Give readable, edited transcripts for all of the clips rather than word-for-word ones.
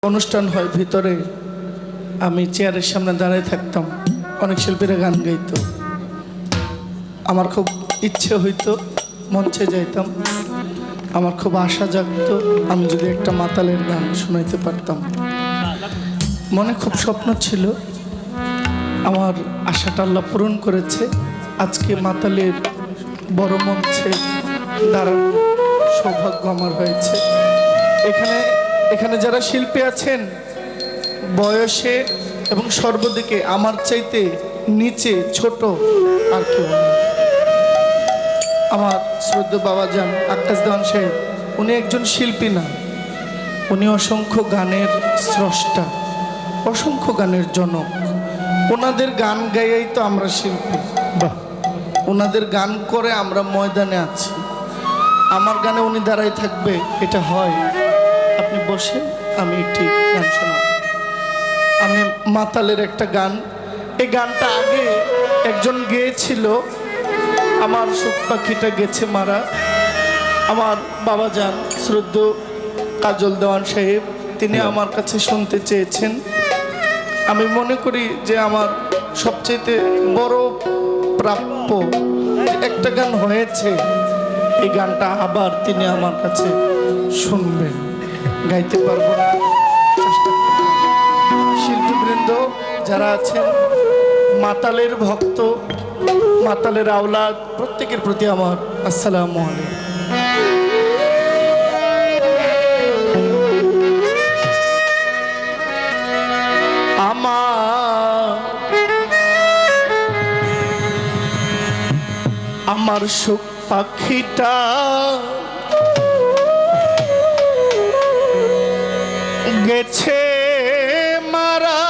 অনুষ্ঠান হয় ভিতরে আমি চেয়ারের সামনে দাঁড়ায় থাকতাম, অনেক শিল্পীরা গান গাইতো। আমার খুব ইচ্ছে হইতো, মঞ্চে যাইতাম। আমার খুব আশা জাগতো আমি যদি একটা মাতালের গান শোনাইতে পারতাম। মনে খুব স্বপ্ন ছিল, আমার আশাটা আল্লাহ পূরণ করেছে। আজকে মাতালের বড় মঞ্চে দাঁড়ানোর সৌভাগ্য আমার হয়েছে। এখানে যারা শিল্পী আছেন বয়সে এবং সর্বদিকে আমার চাইতে নিচে ছোট আর কেউ নেই। আমার শ্রদ্ধা বাবাজান আকাশ দেওয়ান সাহেব, উনি একজন শিল্পী না, উনি অসংখ্য গানের স্রষ্টা, অসংখ্য গানের জনক। ওনাদের গান গাইয়াই তো আমরা শিল্পী। বাহ, ওনাদের গান করে আমরা ময়দানে আছি। আমার গানে উনি দাঁড়াই থাকবে, এটা হয়? আপনি বসে, আমি একটি গান শোনাব। আমি মাতালের একটা গান, এই গানটা আগে একজন গেয়েছিল, আমার সুখ পাখিটা গেছে মারা। আমার বাবাজান শ্রদ্ধা কাজল দেওয়ান সাহেব, তিনি আমার কাছে শুনতে চেয়েছেন। আমি মনে করি যে আমার সবচেয়ে বড় প্রাপ্য একটা গান হয়েছে, এই গানটা আবার তিনি আমার কাছে শুনবেন। গাইতে পারবো না, চেষ্টা করব। শিল্পীবৃন্দ যারা আছেন, মাতালের ভক্ত, মাতালের আওলাদ, প্রত্যেকের প্রতি আমার আসসালামু আলাইকুম। আমার সুখ পাখিটা গেছে মারা,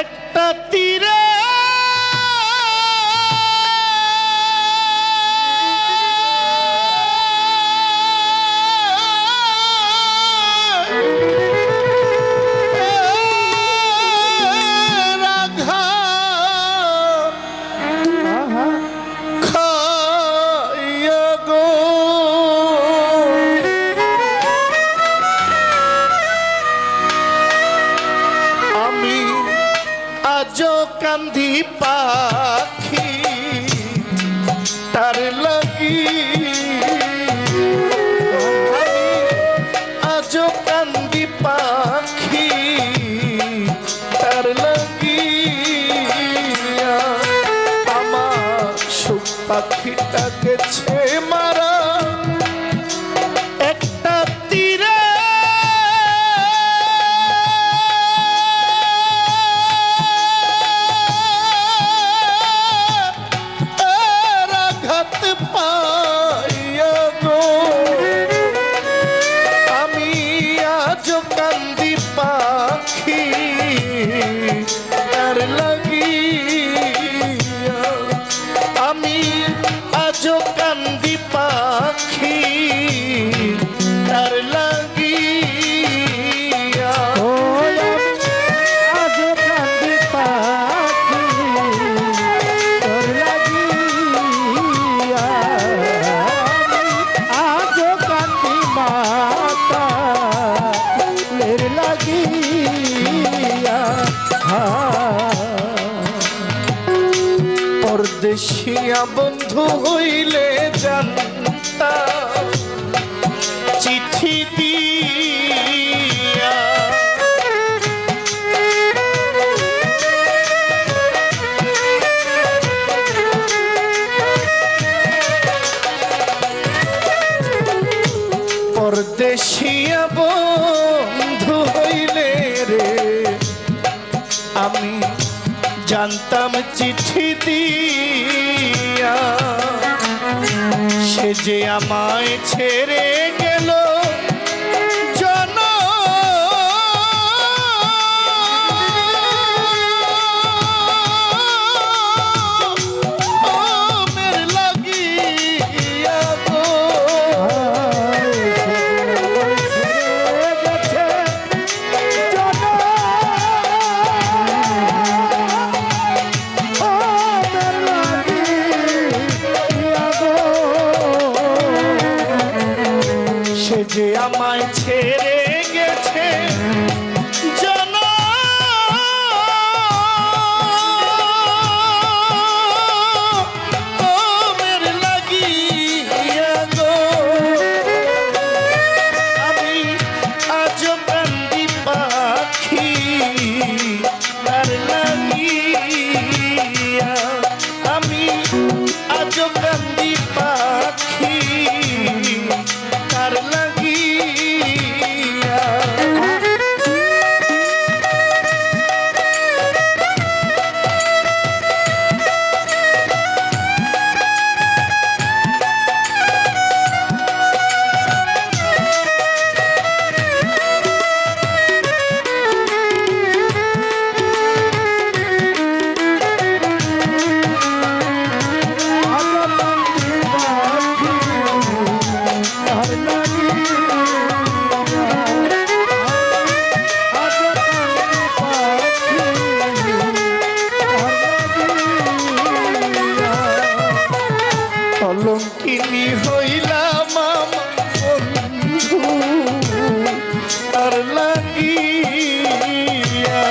একটা তীরে কান্দি পাখি তার লাগি, আমি আজ কান্দি পাখি তার লাগি। আমার সুখ পাখিটা গেছে মারা, একটা তীরে কান্দি পাখি তার লাগিয়া, আমি আজ কান্দি পাখি তার লাগিয়া, আজ কান্দি পাখি তার লাগিয়া, আজ কান্দি মাতা লাগিয়া। পরদেশিয়া বন্ধু হইলে জানতা চিঠি দিয়া, পরদেশিয়া বন্ধু হইলে রে আমি জানতাম চিঠি দিয়া, সে যে আমায় ছেড়ে গেল যে আমায় ছেড়ে গেছে জনমের লাগিয়া গো, আমি আজ কান্দি পাখি তার লাগিয়া, আমি আজ কান্দি পাখি তার লাগিয়া। কলঙ্কিনী হইলাম বন্ধু তার লাগিয়া,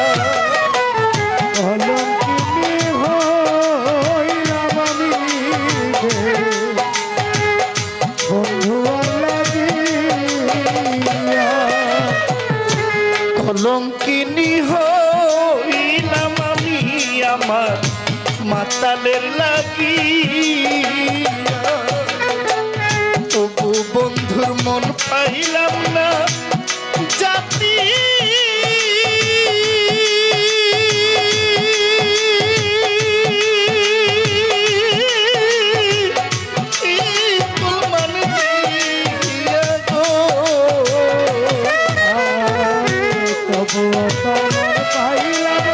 কলঙ্কিনী হইলাম আমি বন্ধু লাগিয়া, কলঙ্কিনী হইলাম আমি আমার মাতালের লাগিয়া, তবু বন্ধুর মন পাইলাম না জাতি তবু তোমার পাইলাম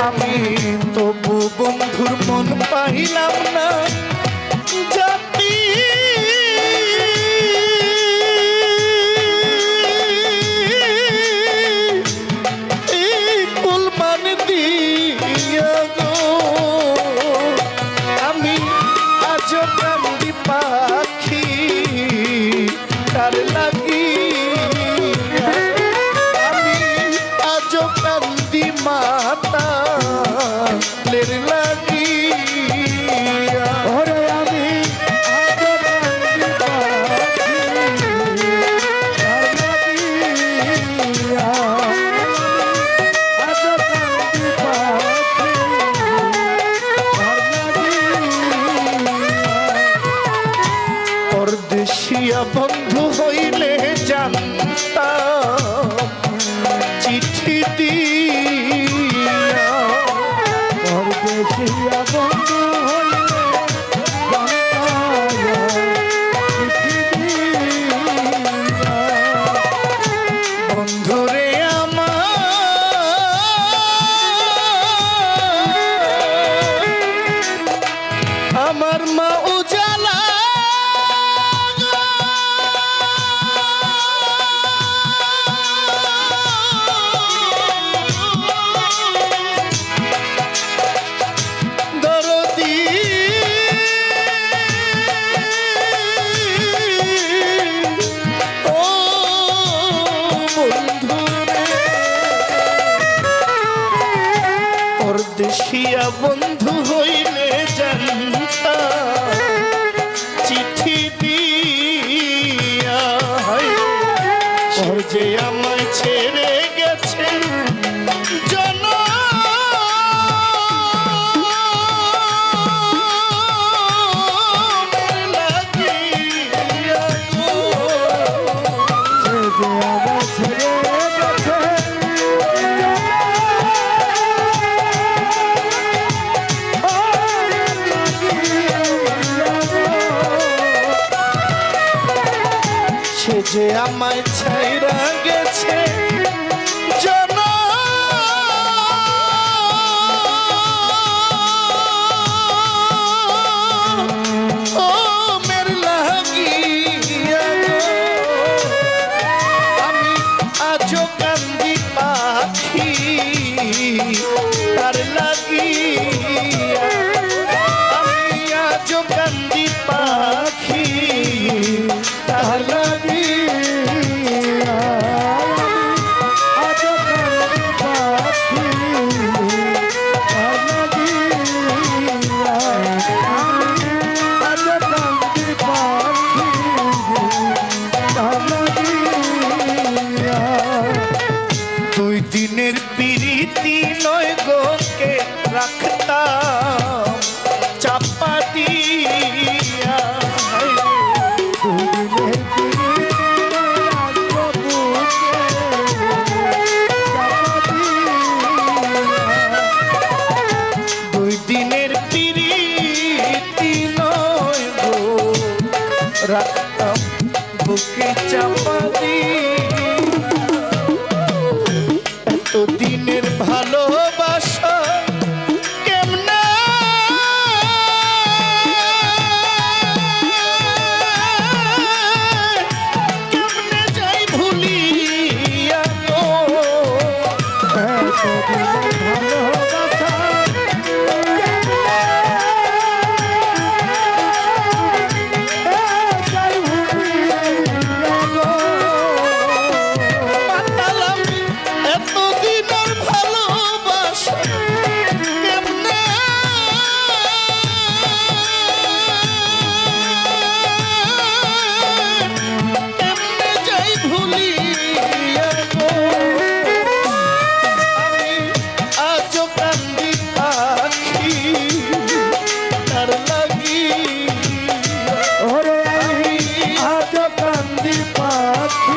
আমি তবু বন্ধুর মন পাইলাম না জাতি কুলমান দিয়া গো, আমি আজ কান্দি পাখি তার লাগিয়া, আমি আজ কান্দি মাতালের লাগিয়া। ওরে আমি আজ কান্দি পাখি তার লাগিয়া, আজ কান্দি পাখি তার লাগিয়া। পরদেশিয়া বন্ধু হইলে জানতাম চিঠি দিয়া, পরদেশিয়া বন্ধু হইলে বন্ধুরে আমার মা উজালা দরদি ও বন্ধুরে, পরদেশিয়া বন্ধু হইলে জানতা চিঠি দিয়া, সে যে আমায় ছেড়ে গেছে জনমের লাগিয়া গো, সে যে আমার ছেড়ে গেছে সে যে আমায় ছাইরা গেছে জনমের লাগিয়া গো, আমি আজও কান্দি পাখি বরবাদি এতদিনের ভালোবাসা কেমনে কেমনে যাই ভুলিয়া গো এতদিনের ভালোবাসা যাই ভুলিয়া গো। মাতালাম এতদিনের ভালোবাসা কেমনে কেমনে যাই ভুলিয়া গো আমি আজও কান্দি পাখি তার লাগি ওরে আমি আজ কান্দি পাখি